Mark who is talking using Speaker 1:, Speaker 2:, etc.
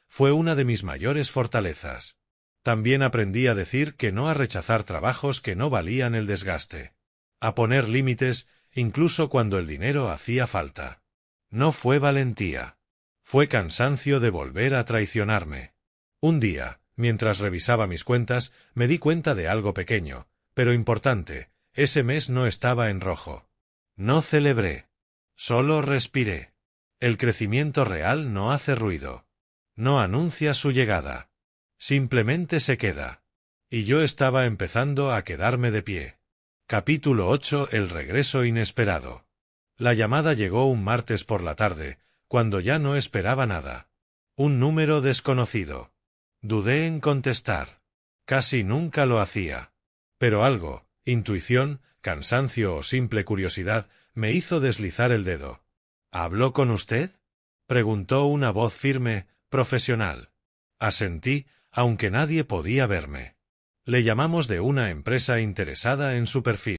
Speaker 1: fue una de mis mayores fortalezas. También aprendí a decir que no, a rechazar trabajos que no valían el desgaste. A poner límites, incluso cuando el dinero hacía falta. No fue valentía. Fue cansancio de volver a traicionarme. Un día, mientras revisaba mis cuentas, me di cuenta de algo pequeño, pero importante. Ese mes no estaba en rojo. No celebré. Solo respiré. El crecimiento real no hace ruido. No anuncia su llegada. Simplemente se queda. Y yo estaba empezando a quedarme de pie. Capítulo 8. El regreso inesperado. La llamada llegó un martes por la tarde, cuando ya no esperaba nada. Un número desconocido. Dudé en contestar. Casi nunca lo hacía. Pero algo, intuición, cansancio o simple curiosidad, me hizo deslizar el dedo. ¿Habló con usted?, preguntó una voz firme, profesional. Asentí, aunque nadie podía verme. Le llamamos de una empresa interesada en su perfil.